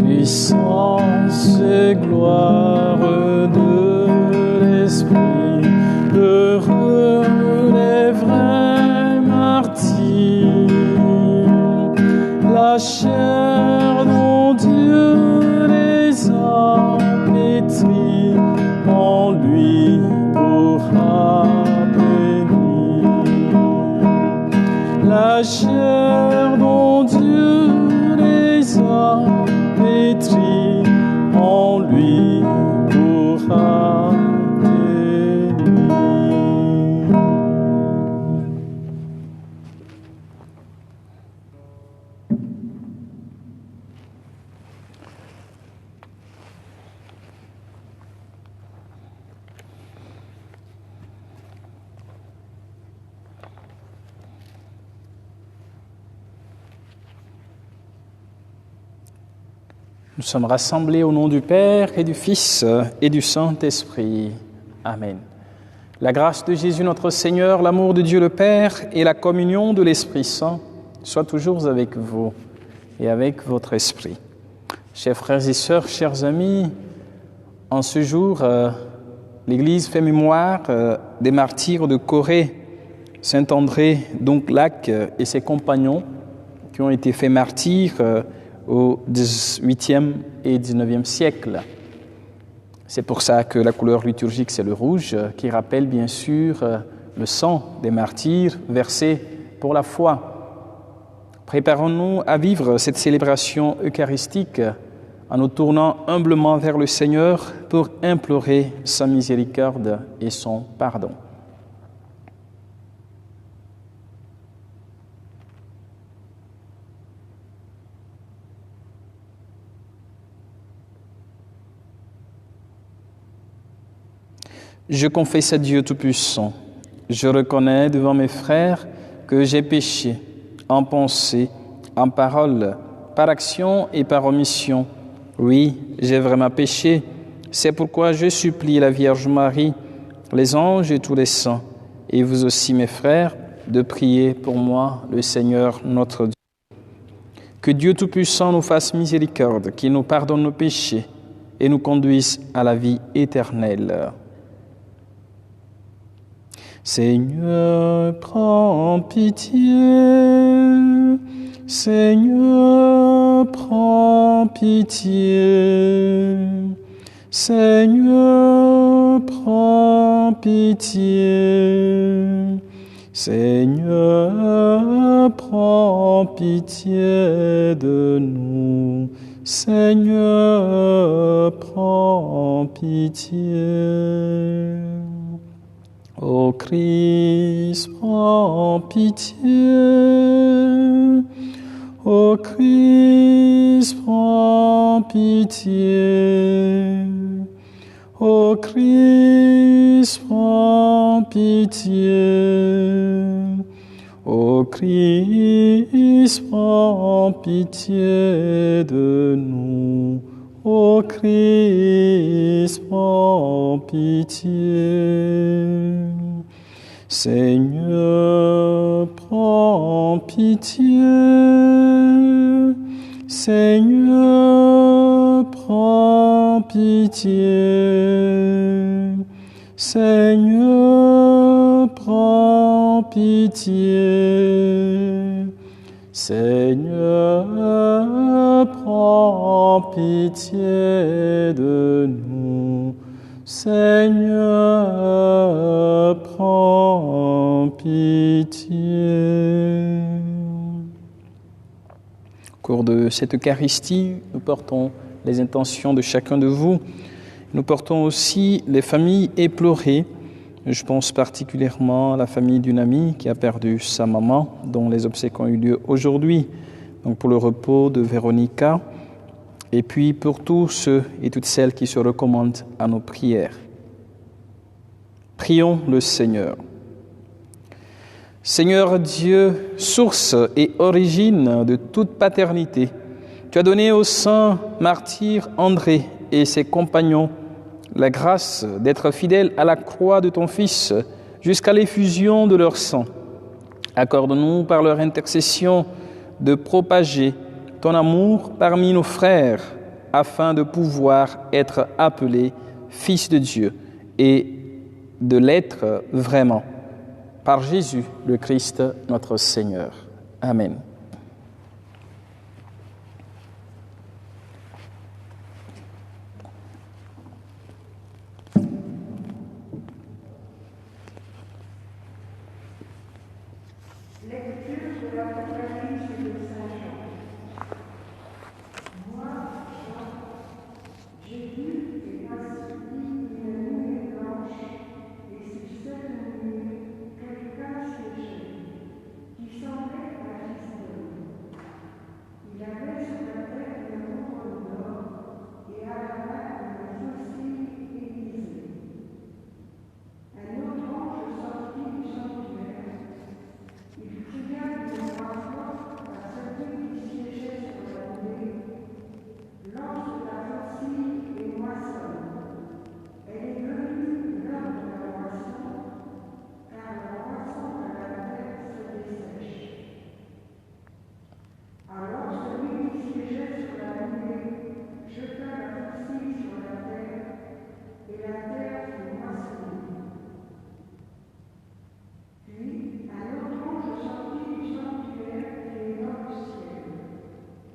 puissance et gloire de l'Esprit, heureux les vrais martyrs, la chair dont Dieu les a pétris, en lui pourra bénir. La chair dont Dieu les a pétris, en lui pourra bénir. Nous sommes rassemblés au nom du Père et du Fils et du Saint-Esprit. Amen. La grâce de Jésus notre Seigneur, l'amour de Dieu le Père et la communion de l'Esprit Saint soient toujours avec vous et avec votre esprit. Chers frères et sœurs, chers amis, en ce jour, l'Église fait mémoire des martyrs de Corée, Saint-André, Donglac et ses compagnons qui ont été faits martyrs au XVIIIe et XIXe siècle. C'est pour ça que la couleur liturgique, c'est le rouge, qui rappelle bien sûr le sang des martyrs versé pour la foi. Préparons-nous à vivre cette célébration eucharistique en nous tournant humblement vers le Seigneur pour implorer sa miséricorde et son pardon. Je confesse à Dieu Tout-Puissant, je reconnais devant mes frères que j'ai péché en pensée, en parole, par action et par omission. Oui, j'ai vraiment péché, c'est pourquoi je supplie la Vierge Marie, les anges et tous les saints, et vous aussi mes frères, de prier pour moi le Seigneur notre Dieu. Que Dieu Tout-Puissant nous fasse miséricorde, qu'il nous pardonne nos péchés et nous conduise à la vie éternelle. Seigneur, prends pitié. Seigneur, prends pitié. Seigneur, prends pitié. Seigneur, prends pitié de nous. Seigneur, prends pitié. Ô Christ, prends pitié. Ô Christ, prends pitié. Ô Christ, prends pitié. Ô Christ, prends pitié de nous. Ô Christ, prends pitié. Seigneur, prends pitié. Seigneur, prends pitié. Seigneur, prends pitié. Seigneur, prends pitié de nous. Seigneur, prends pitié. Au cours de cette Eucharistie, nous portons les intentions de chacun de vous. Nous portons aussi les familles éplorées. Je pense particulièrement à la famille d'une amie qui a perdu sa maman, dont les obsèques ont eu lieu aujourd'hui. Donc pour le repos de Véronica, et puis pour tous ceux et toutes celles qui se recommandent à nos prières. Prions le Seigneur. Seigneur Dieu, source et origine de toute paternité, tu as donné au saint martyr André et ses compagnons la grâce d'être fidèles à la croix de ton Fils jusqu'à l'effusion de leur sang. Accorde-nous par leur intercession de propager ton amour parmi nos frères afin de pouvoir être appelé Fils de Dieu et de l'être vraiment. Par Jésus le Christ, notre Seigneur. Amen. Lecture de l'Apocalypse de Saint Jean. Moi, Jean, j'ai vu et voici une nuée blanche, et sur cette nuée, quelqu'un siégeait, qui semblait un fils d'homme. Il avait sur la tête une couronne d'or, et à la main une faucille aiguisée. Un autre ange sortit du sanctuaire. Il cria d'une voix forte à celui qui siégeait sur la nuée: lance ta faucille et moissonne. Elle est venue l'heure de la moisson, car la moisson de la terre se dessèche. Alors celui qui siégeait sur la nuée jeta la faucille sur la terre, et la terre fut moissonnée. Puis un autre ange sortit du sanctuaire et éleva au ciel.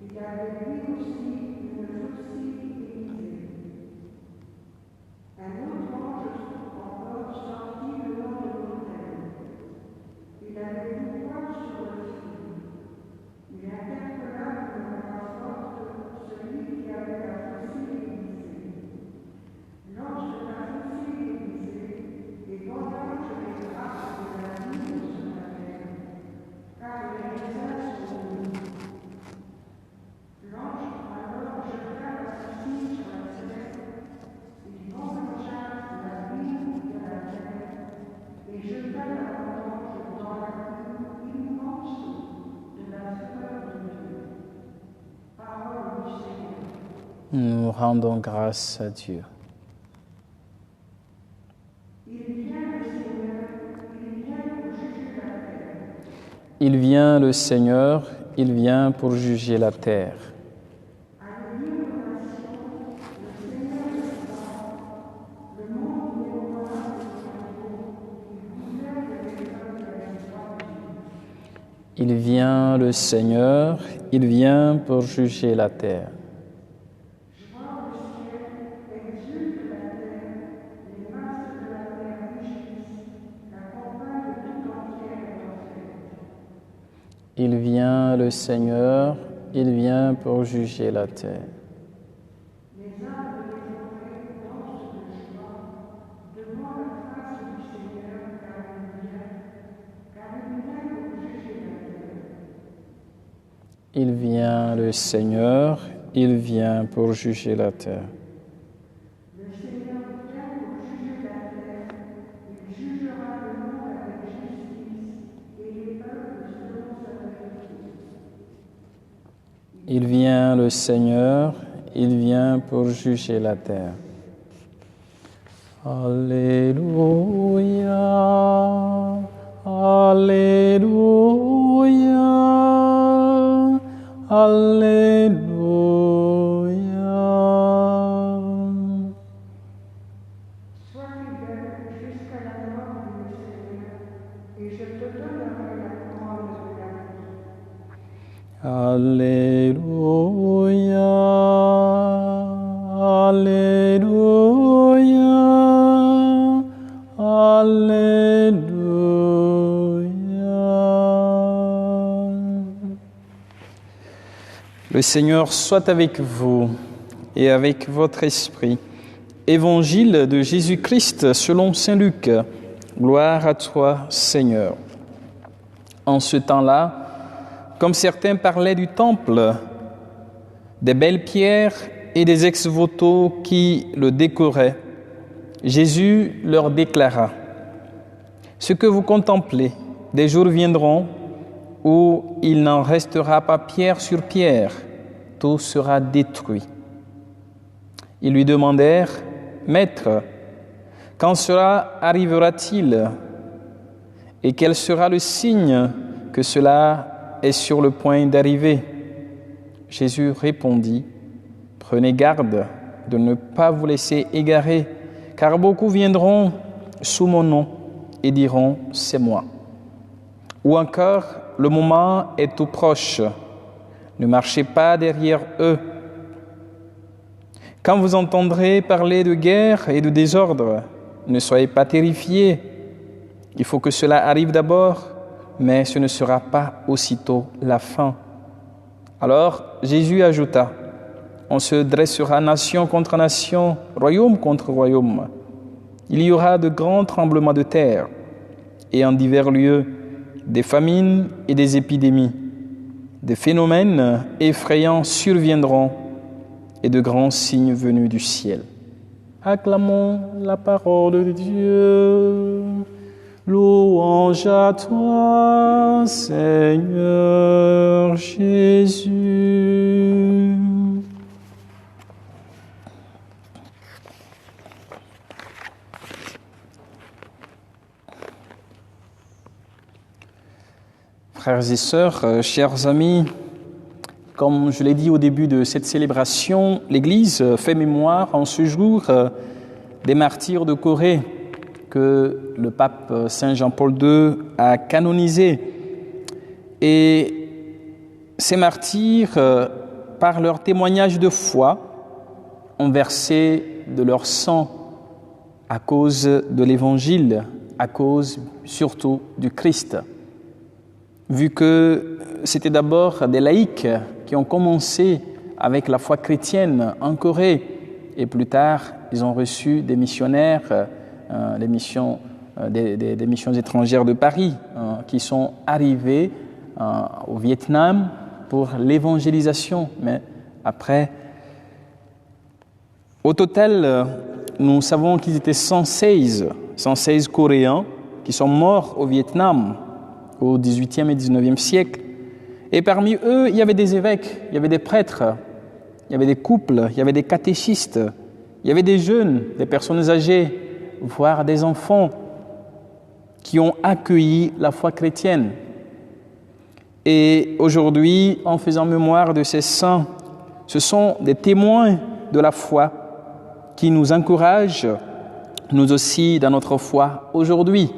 Il avait lui aussi une faucille aiguisée. Un autre ange encore sortit le long de l'autel. Il avait du poing sur le fil. Il interpella d'une voix forte celui qui avait la faucille aiguisée: lance ta faucille aiguisée et bandage les grappes de la vigne sur la terre, car les raisins sont mûrs. L'ange alors jeta la faucille sur la terre, il bandagea la vigne de la terre et jeta la vendange dans la cuve immense de la fureur de Dieu. Parole du Seigneur. Nous rendons grâce à Dieu. Il vient le Seigneur, il vient pour juger la terre. Il vient le Seigneur, il vient pour juger la terre. Il vient le Seigneur, il vient pour juger la terre. Les arbres des forêts dansent de joie devant la face du Seigneur, car il vient pour juger la terre. Il vient le Seigneur, il vient pour juger la terre. Le Seigneur vient pour juger la terre, il jugera le monde avec justice et les peuples selon sa vérité. Il vient le Seigneur, il vient pour juger la terre. Alléluia, Alléluia, Alléluia. Sois fidèle jusqu'à la mort du Seigneur, et je te donnerai la couronne de la vie. Alléluia, Alléluia, Alléluia. Le Seigneur soit avec vous et avec votre esprit. Évangile de Jésus-Christ selon saint Luc. Gloire à toi, Seigneur. En ce temps-là, comme certains parlaient du temple, des belles pierres et des ex-voto qui le décoraient, Jésus leur déclara: ce que vous contemplez, des jours viendront où il n'en restera pas pierre sur pierre, tout sera détruit. Ils lui demandèrent: Maître, quand cela arrivera-t-il? Et quel sera le signe que cela est sur le point d'arriver? Jésus répondit: Prenez garde de ne pas vous laisser égarer, car beaucoup viendront sous mon nom et diront « c'est moi ». Ou encore, le moment est tout proche, ne marchez pas derrière eux. Quand vous entendrez parler de guerre et de désordre, ne soyez pas terrifiés. Il faut que cela arrive d'abord, mais ce ne sera pas aussitôt la fin. Alors Jésus ajouta, on se dressera nation contre nation, royaume contre royaume. Il y aura de grands tremblements de terre et en divers lieux, des famines et des épidémies. Des phénomènes effrayants surviendront et de grands signes venus du ciel. Acclamons la parole de Dieu. Louange à toi, Seigneur Jésus. Frères et sœurs, chers amis, comme je l'ai dit au début de cette célébration, l'Église fait mémoire en ce jour des martyrs de Corée que le pape Saint Jean-Paul II a canonisés. Et ces martyrs, par leur témoignage de foi, ont versé de leur sang à cause de l'Évangile, à cause surtout du Christ. Vu que c'était d'abord des laïcs qui ont commencé avec la foi chrétienne en Corée, et plus tard, ils ont reçu des missionnaires, des missions étrangères de Paris, qui sont arrivés au Vietnam pour l'évangélisation. Mais après, au total, nous savons qu'ils étaient 116 Coréens qui sont morts au Vietnam au XVIIIe et XIXe siècle. Et parmi eux, il y avait des évêques, il y avait des prêtres, il y avait des couples, il y avait des catéchistes, il y avait des jeunes, des personnes âgées, voire des enfants qui ont accueilli la foi chrétienne. Et aujourd'hui, en faisant mémoire de ces saints, ce sont des témoins de la foi qui nous encouragent, nous aussi, dans notre foi aujourd'hui.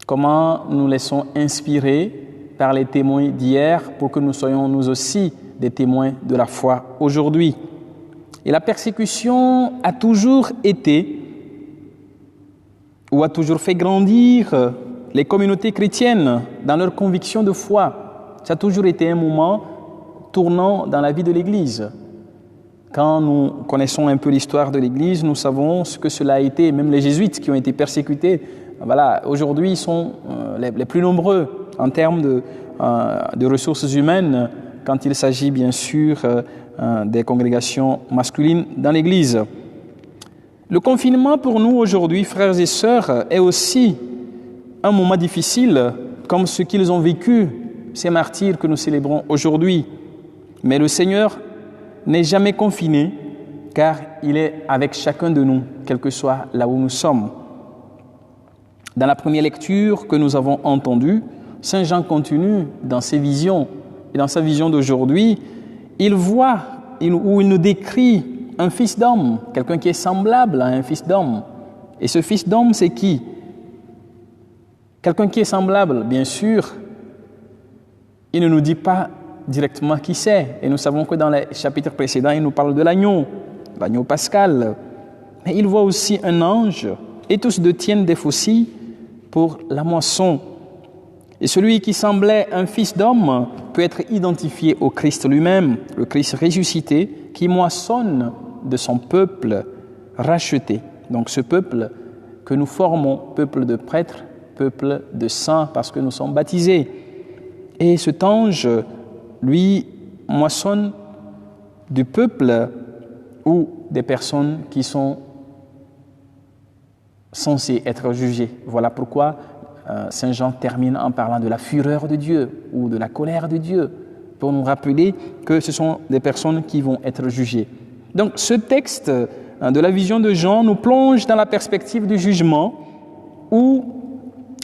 Comment nous laissons inspirer par les témoins d'hier pour que nous soyons nous aussi des témoins de la foi aujourd'hui. Et la persécution a toujours été ou a toujours fait grandir les communautés chrétiennes dans leur conviction de foi. Ça a toujours été un moment tournant dans la vie de l'Église. Quand nous connaissons un peu l'histoire de l'Église, nous savons ce que cela a été. Même les jésuites qui ont été persécutés, aujourd'hui, ils sont les plus nombreux en termes de ressources humaines quand il s'agit bien sûr des congrégations masculines dans l'Église. Le confinement pour nous aujourd'hui, frères et sœurs, est aussi un moment difficile comme ce qu'ils ont vécu, ces martyrs que nous célébrons aujourd'hui. Mais le Seigneur n'est jamais confiné car il est avec chacun de nous, quel que soit là où nous sommes. Dans la première lecture que nous avons entendue, Saint Jean continue dans ses visions. Et dans sa vision d'aujourd'hui, il nous décrit un fils d'homme, quelqu'un qui est semblable à un fils d'homme. Et ce fils d'homme, c'est qui? Quelqu'un qui est semblable, bien sûr, il ne nous dit pas directement qui c'est. Et nous savons que dans les chapitres précédents, il nous parle de l'agneau pascal. Mais il voit aussi un ange, et tous deux tiennent des faucilles pour la moisson. Et celui qui semblait un fils d'homme peut être identifié au Christ lui-même, le Christ ressuscité, qui moissonne de son peuple racheté. Donc ce peuple que nous formons, peuple de prêtres, peuple de saints, parce que nous sommes baptisés. Et cet ange, lui, moissonne du peuple ou des personnes qui sont censées être jugées. Voilà pourquoi Saint Jean termine en parlant de la fureur de Dieu ou de la colère de Dieu, pour nous rappeler que ce sont des personnes qui vont être jugées. Donc ce texte de la vision de Jean nous plonge dans la perspective du jugement ou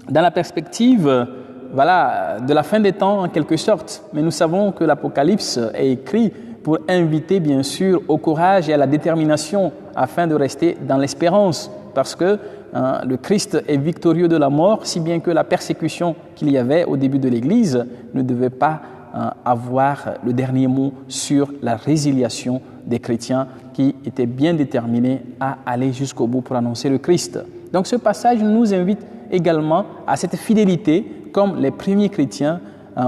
dans la perspective de la fin des temps en quelque sorte. Mais nous savons que l'Apocalypse est écrit pour inviter bien sûr au courage et à la détermination afin de rester dans l'espérance, parce que le Christ est victorieux de la mort, si bien que la persécution qu'il y avait au début de l'Église ne devait pas avoir le dernier mot sur la résiliation des chrétiens qui étaient bien déterminés à aller jusqu'au bout pour annoncer le Christ. Donc ce passage nous invite également à cette fidélité comme les premiers chrétiens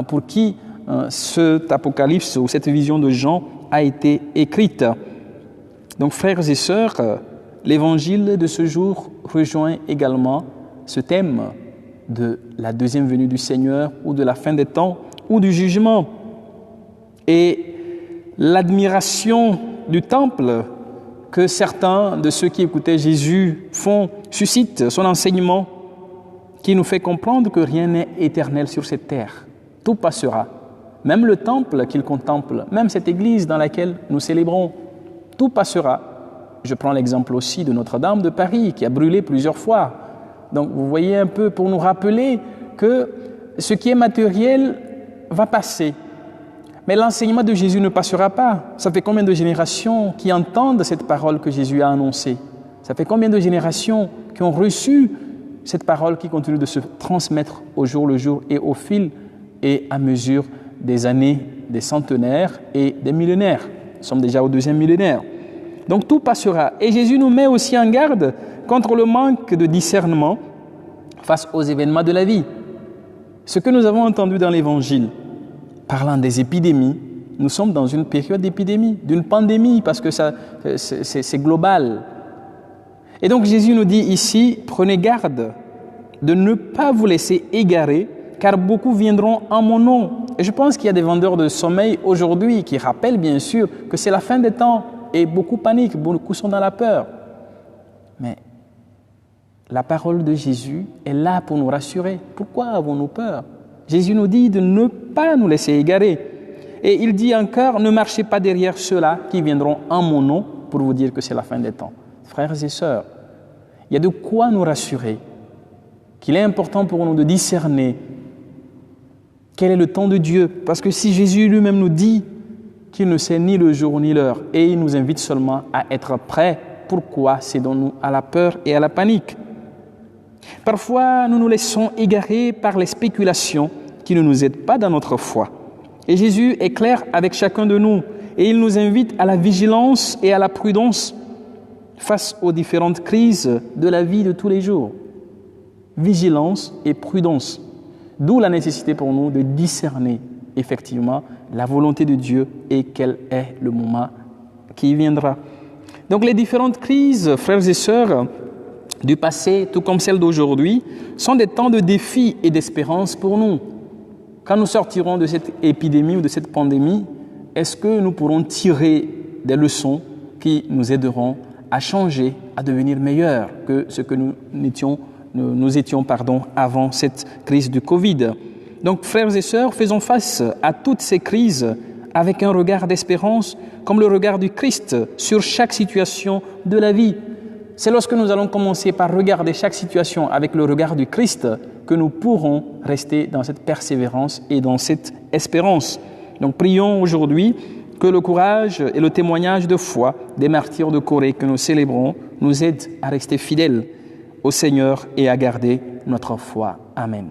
pour qui cet apocalypse ou cette vision de Jean a été écrite. Donc frères et sœurs, l'évangile de ce jour rejoint également ce thème de la deuxième venue du Seigneur ou de la fin des temps ou du jugement. Et l'admiration du temple que certains de ceux qui écoutaient Jésus font suscite son enseignement qui nous fait comprendre que rien n'est éternel sur cette terre. Tout passera. Même le temple qu'ils contemplent, même cette église dans laquelle nous célébrons, tout passera. Je prends l'exemple aussi de Notre-Dame de Paris qui a brûlé plusieurs fois. Donc vous voyez un peu pour nous rappeler que ce qui est matériel va passer. Mais l'enseignement de Jésus ne passera pas. Ça fait combien de générations qui entendent cette parole que Jésus a annoncée? Ça fait combien de générations qui ont reçu cette parole qui continue de se transmettre au jour le jour et au fil et à mesure des années, des centenaires et des millénaires. Nous sommes déjà au 2e millénaire. Donc tout passera. Et Jésus nous met aussi en garde contre le manque de discernement face aux événements de la vie. Ce que nous avons entendu dans l'Évangile, parlant des épidémies, nous sommes dans une période d'épidémie, d'une pandémie, parce que c'est global. Et donc Jésus nous dit ici, prenez garde de ne pas vous laisser égarer, car beaucoup viendront en mon nom. Et je pense qu'il y a des vendeurs de sommeil aujourd'hui qui rappellent bien sûr que c'est la fin des temps et beaucoup paniquent, beaucoup sont dans la peur. Mais la parole de Jésus est là pour nous rassurer. Pourquoi avons-nous peur? Jésus nous dit de ne pas nous laisser égarer. Et il dit encore, ne marchez pas derrière ceux-là qui viendront en mon nom pour vous dire que c'est la fin des temps. Frères et sœurs, il y a de quoi nous rassurer, qu'il est important pour nous de discerner quel est le temps de Dieu. Parce que si Jésus lui-même nous dit qu'il ne sait ni le jour ni l'heure, et il nous invite seulement à être prêts, pourquoi cédons-nous à la peur et à la panique? Parfois, nous nous laissons égarer par les spéculations qui ne nous aident pas dans notre foi. Et Jésus est clair avec chacun de nous et il nous invite à la vigilance et à la prudence face aux différentes crises de la vie de tous les jours. Vigilance et prudence. D'où la nécessité pour nous de discerner effectivement la volonté de Dieu et quel est le moment qui viendra. Donc les différentes crises, frères et sœurs, du passé, tout comme celles d'aujourd'hui, sont des temps de défi et d'espérance pour nous. Quand nous sortirons de cette épidémie ou de cette pandémie, est-ce que nous pourrons tirer des leçons qui nous aideront à changer, à devenir meilleurs que ce que nous étions avant cette crise du Covid? Donc, frères et sœurs, faisons face à toutes ces crises avec un regard d'espérance, comme le regard du Christ sur chaque situation de la vie. C'est lorsque nous allons commencer par regarder chaque situation avec le regard du Christ que nous pourrons rester dans cette persévérance et dans cette espérance. Donc prions aujourd'hui que le courage et le témoignage de foi des martyrs de Corée que nous célébrons nous aident à rester fidèles au Seigneur et à garder notre foi. Amen.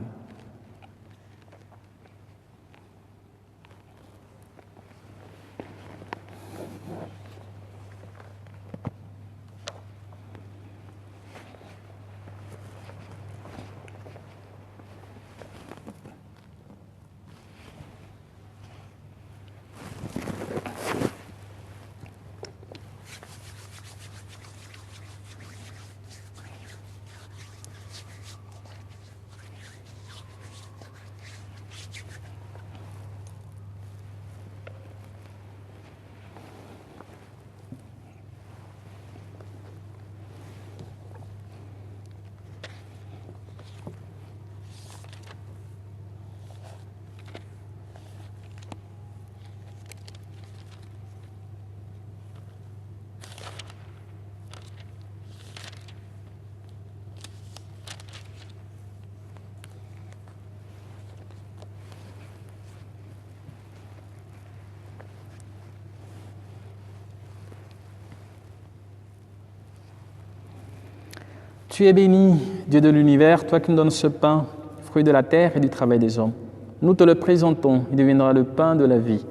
Tu es béni, Dieu de l'univers, toi qui nous donnes ce pain, fruit de la terre et du travail des hommes. Nous te le présentons, il deviendra le pain de la vie.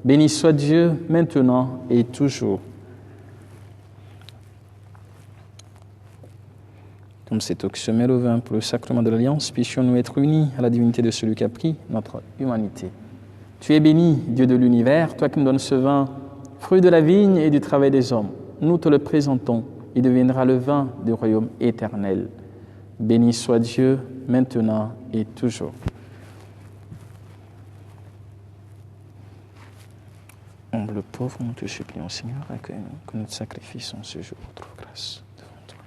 Béni soit Dieu, maintenant et toujours. Comme c'est au que se met le vin pour le sacrement de l'Alliance, puissions-nous être unis à la divinité de celui qui a pris notre humanité. Tu es béni, Dieu de l'univers, toi qui nous donnes ce vin, fruit de la vigne et du travail des hommes. Nous te le présentons, il deviendra le vin du royaume éternel. Béni soit Dieu, maintenant et toujours. Humble pauvre, nous te supplions, Seigneur, accueille-nous, que notre sacrifice en ce jour trouve grâce devant toi.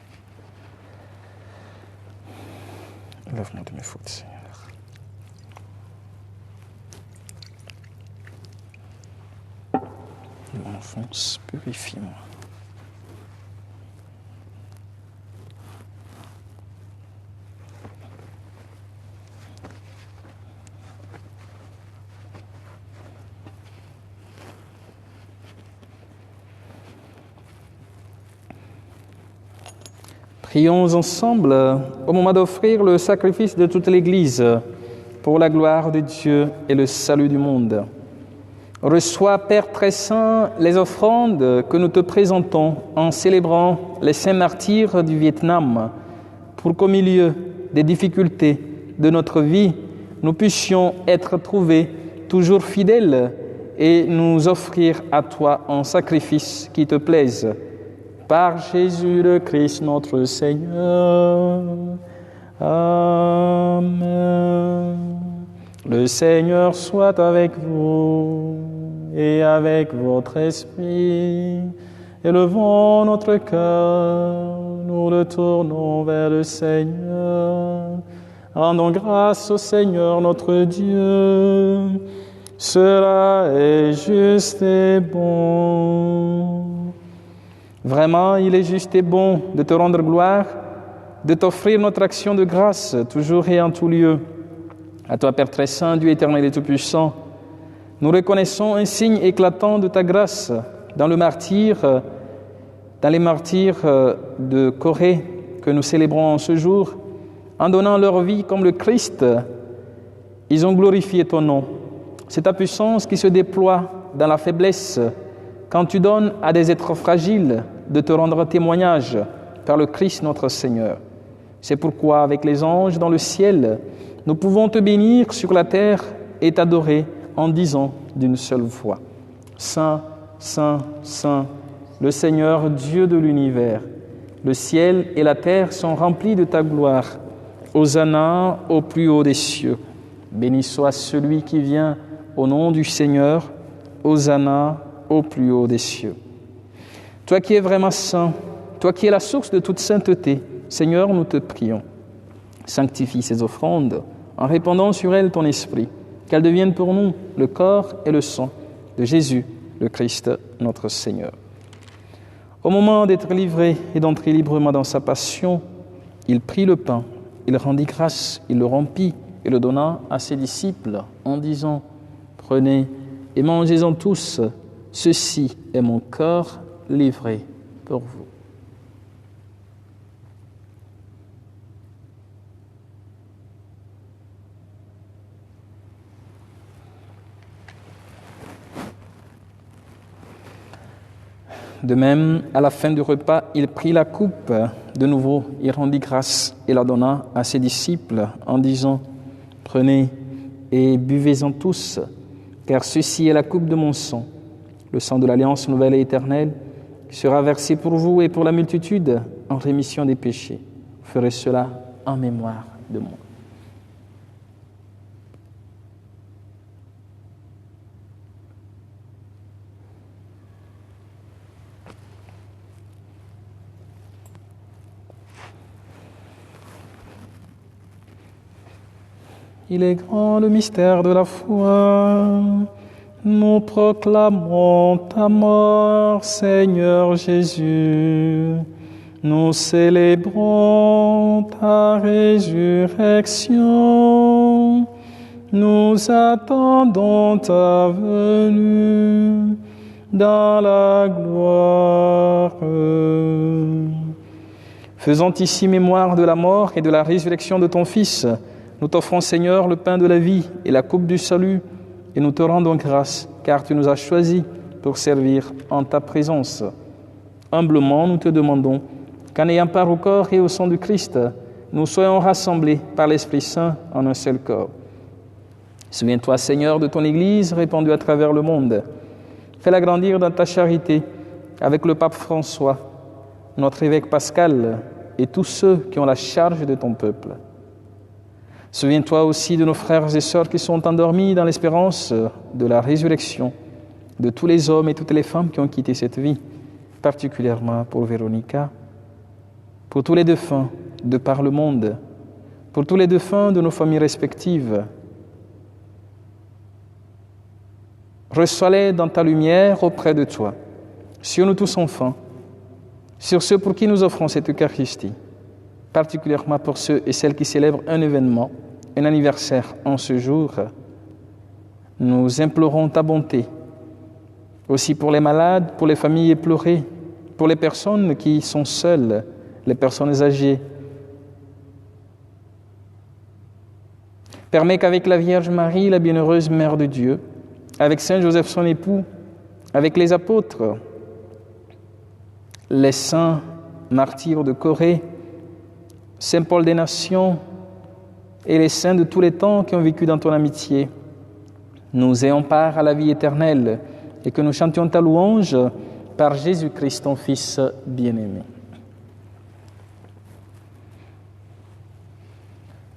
Lave-moi de mes fautes, Seigneur. De mon enfance, purifie-moi. Prions ensemble au moment d'offrir le sacrifice de toute l'Église pour la gloire de Dieu et le salut du monde. Reçois, Père très saint, les offrandes que nous te présentons en célébrant les saints martyrs du Vietnam, pour qu'au milieu des difficultés de notre vie, nous puissions être trouvés toujours fidèles et nous offrir à toi un sacrifice qui te plaise. Par Jésus le Christ notre Seigneur. Amen. Le Seigneur soit avec vous et avec votre esprit. Élevons notre cœur, nous le tournons vers le Seigneur. Rendons grâce au Seigneur notre Dieu. Cela est juste et bon. Vraiment, il est juste et bon de te rendre gloire, de t'offrir notre action de grâce, toujours et en tout lieu. À toi, Père très saint, Dieu éternel et tout-puissant, nous reconnaissons un signe éclatant de ta grâce dans les martyrs de Corée que nous célébrons en ce jour. En donnant leur vie comme le Christ, ils ont glorifié ton nom. C'est ta puissance qui se déploie dans la faiblesse, quand tu donnes à des êtres fragiles de te rendre témoignage par le Christ notre Seigneur. C'est pourquoi, avec les anges dans le ciel, nous pouvons te bénir sur la terre et t'adorer en disant d'une seule voix: Saint, Saint, Saint, le Seigneur Dieu de l'univers. Le ciel et la terre sont remplis de ta gloire. Hosanna au plus haut des cieux. Béni soit celui qui vient au nom du Seigneur. Hosanna au plus haut des cieux. Toi qui es vraiment saint, toi qui es la source de toute sainteté, Seigneur, nous te prions. Sanctifie ces offrandes en répandant sur elles ton esprit, qu'elles deviennent pour nous le corps et le sang de Jésus, le Christ, notre Seigneur. Au moment d'être livré et d'entrer librement dans sa passion, il prit le pain, il rendit grâce, il le rompit et le donna à ses disciples en disant: Prenez et mangez-en tous, ceci est mon corps livré pour vous. De même, à la fin du repas, il prit la coupe. De nouveau, il rendit grâce et la donna à ses disciples en disant: Prenez et buvez-en tous, car ceci est la coupe de mon sang, le sang de l'Alliance nouvelle et éternelle, qui sera versé pour vous et pour la multitude en rémission des péchés. Vous ferez cela en mémoire de moi. Il est grand le mystère de la foi. Nous proclamons ta mort, Seigneur Jésus. Nous célébrons ta résurrection. Nous attendons ta venue dans la gloire. Faisant ici mémoire de la mort et de la résurrection de ton Fils, nous t'offrons, Seigneur, le pain de la vie et la coupe du salut, et nous te rendons grâce, car tu nous as choisis pour servir en ta présence. Humblement, nous te demandons qu'en ayant part au corps et au sang du Christ, nous soyons rassemblés par l'Esprit Saint en un seul corps. Souviens-toi, Seigneur, de ton Église répandue à travers le monde. Fais-la grandir dans ta charité avec le pape François, notre évêque Pascal et tous ceux qui ont la charge de ton peuple. Souviens-toi aussi de nos frères et sœurs qui sont endormis dans l'espérance de la résurrection, de tous les hommes et toutes les femmes qui ont quitté cette vie, particulièrement pour Véronica, pour tous les défunts de par le monde, pour tous les défunts de nos familles respectives. Reçois-les dans ta lumière auprès de toi, sur nous tous enfants, sur ceux pour qui nous offrons cette Eucharistie, particulièrement pour ceux et celles qui célèbrent un événement, un anniversaire en ce jour. Nous implorons ta bonté, aussi pour les malades, pour les familles éplorées, pour les personnes qui sont seules, les personnes âgées. Permets qu'avec la Vierge Marie, la bienheureuse Mère de Dieu, avec Saint Joseph son époux, avec les apôtres, les saints martyrs de Corée, Saint Paul des Nations et les saints de tous les temps qui ont vécu dans ton amitié, nous ayons part à la vie éternelle et que nous chantions ta louange par Jésus-Christ, ton Fils bien-aimé.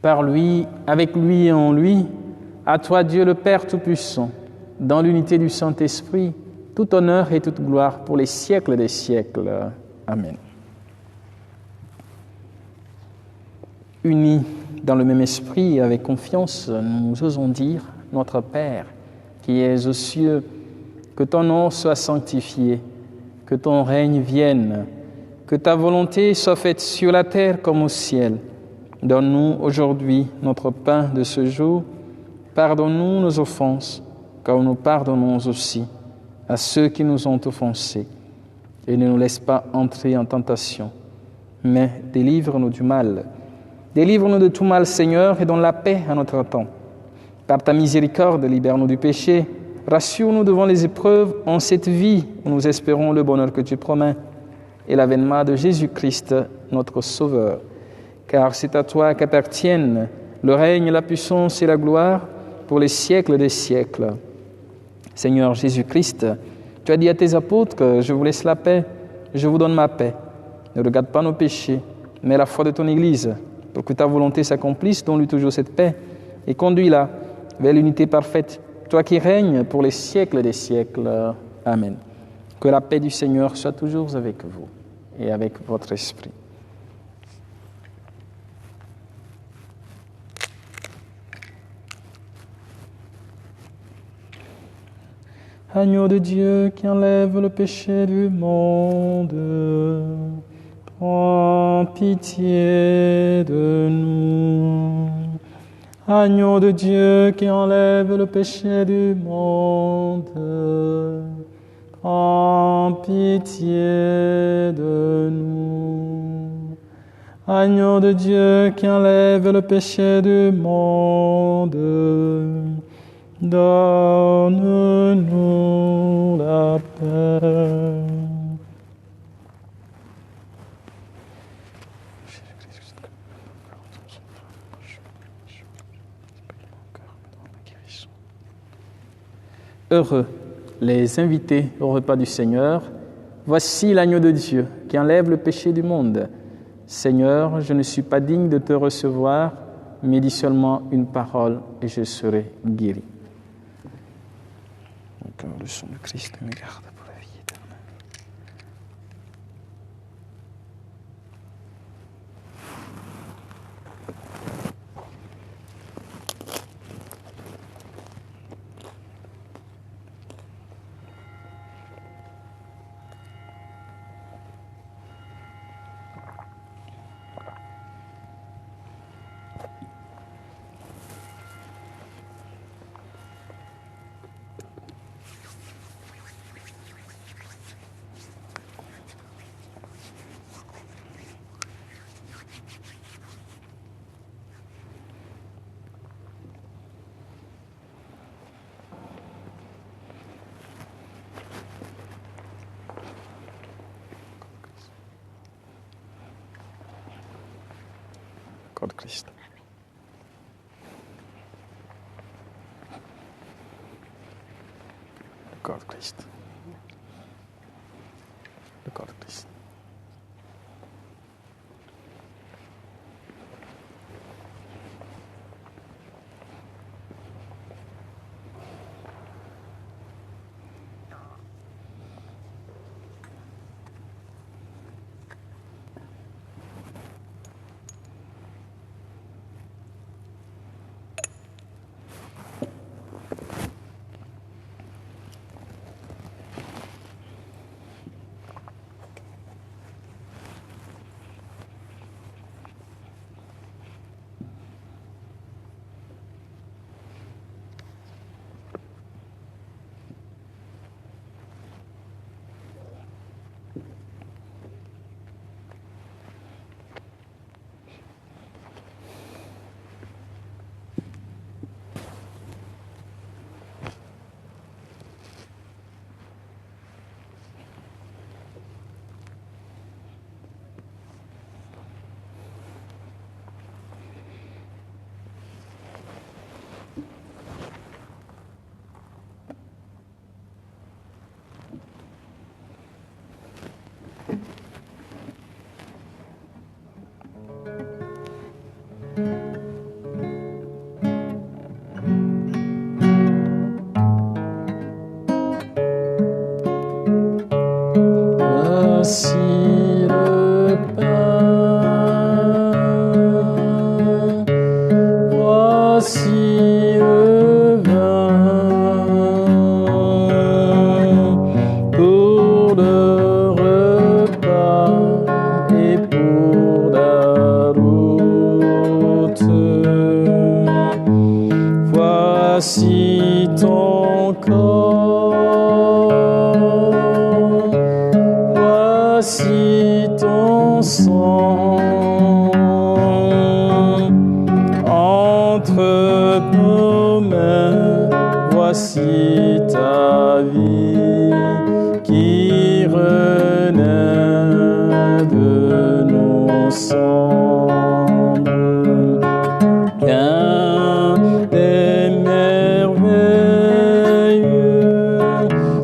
Par lui, avec lui et en lui, à toi Dieu le Père Tout-Puissant, dans l'unité du Saint-Esprit, tout honneur et toute gloire pour les siècles des siècles. Amen. Unis dans le même esprit et avec confiance, nous osons dire, notre Père, qui es aux cieux, que ton nom soit sanctifié, que ton règne vienne, que ta volonté soit faite sur la terre comme au ciel. Donne-nous aujourd'hui notre pain de ce jour. Pardonne-nous nos offenses, comme nous pardonnons aussi à ceux qui nous ont offensés. Et ne nous laisse pas entrer en tentation, mais délivre-nous du mal. Délivre-nous de tout mal, Seigneur, et donne la paix à notre temps. Par ta miséricorde, libère-nous du péché. Rassure-nous devant les épreuves en cette vie où nous espérons le bonheur que tu promets et l'avènement de Jésus-Christ, notre Sauveur. Car c'est à toi qu'appartiennent le règne, la puissance et la gloire pour les siècles des siècles. Seigneur Jésus-Christ, tu as dit à tes apôtres, je vous laisse la paix, je vous donne ma paix. Ne regarde pas nos péchés, mais la foi de ton Église, pour que ta volonté s'accomplisse, donne-lui toujours cette paix, et conduis-la vers l'unité parfaite, toi qui règnes pour les siècles des siècles. Amen. Que la paix du Seigneur soit toujours avec vous et avec votre esprit. Agneau de Dieu qui enlève le péché du monde, prends pitié de nous. Agneau de Dieu qui enlève le péché du monde, prends pitié de nous. Agneau de Dieu qui enlève le péché du monde, donne-nous la paix. Heureux les invités au repas du Seigneur. Voici l'agneau de Dieu qui enlève le péché du monde. Seigneur, je ne suis pas digne de te recevoir, mais dis seulement une parole et je serai guéri. Encore le sang de Christ me garde pour la vie éternelle. corps de Christ. Le corps de Christ. Le corps de Christ. Voici le pain, voici le vin, pour le repas et pour la route. Voici ton corps, voici ton sang. Entre nos mains, voici ta vie qui renaît de nos cendres. Qu'un des merveilles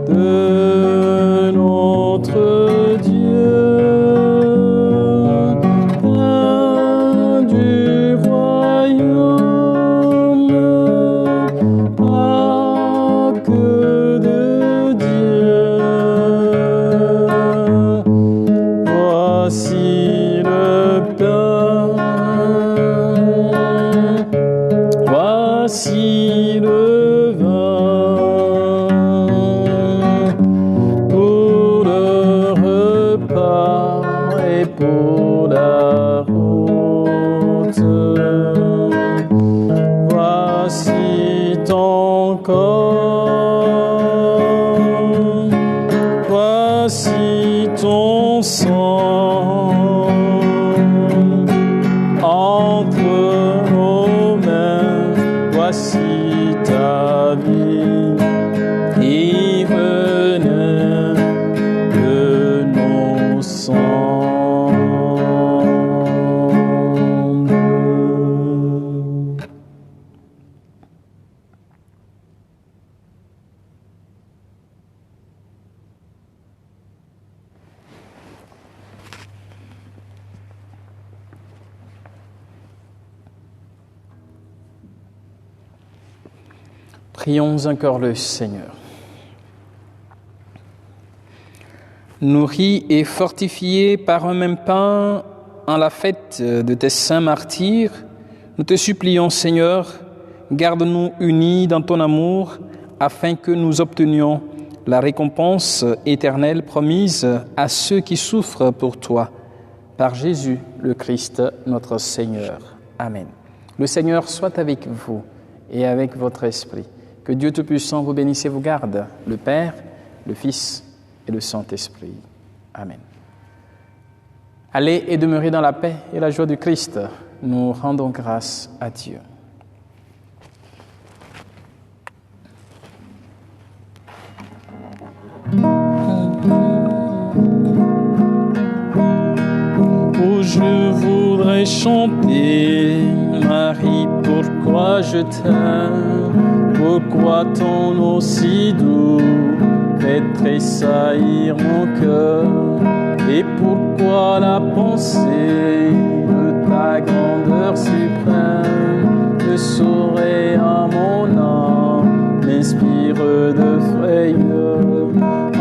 de notre Dieu, pain du royaume, Pâques de Dieu. Voici le pain, voici le vin, pour le repas et pour la route. Voici ton corps, voici ton sang. Entre nos mains, voici ta vie qui renaît de nos cendres. Prions encore le Seigneur. Nourris et fortifiés par un même pain en la fête de tes saints martyrs, nous te supplions, Seigneur, garde-nous unis dans ton amour, afin que nous obtenions la récompense éternelle promise à ceux qui souffrent pour toi. Par Jésus le Christ, notre Seigneur. Amen. Le Seigneur soit avec vous et avec votre esprit. Que Dieu Tout-Puissant vous bénisse et vous garde, le Père, le Fils et le Saint-Esprit. Amen. Allez et demeurez dans la paix et la joie du Christ. Nous rendons grâce à Dieu. Où je voudrais chanter, Marie, pourquoi je t'aime, pourquoi ton nom si doux fait tressaillir mon cœur, et pourquoi la pensée de ta grandeur suprême ne saurait à mon âme m'inspire de frayeur.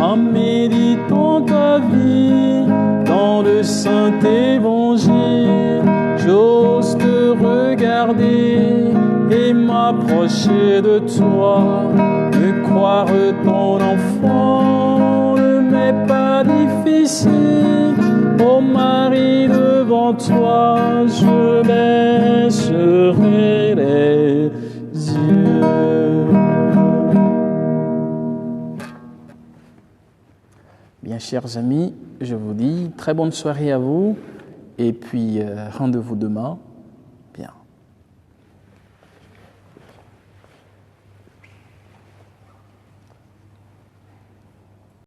En méditant ta vie dans le saint évangile, j'ose te regarder et m'approcher de toi. Me croire ton enfant ne m'est pas difficile. Ô Marie, devant toi, je baisserai les yeux. Bien, chers amis, je vous dis très bonne soirée à vous et puis rendez-vous demain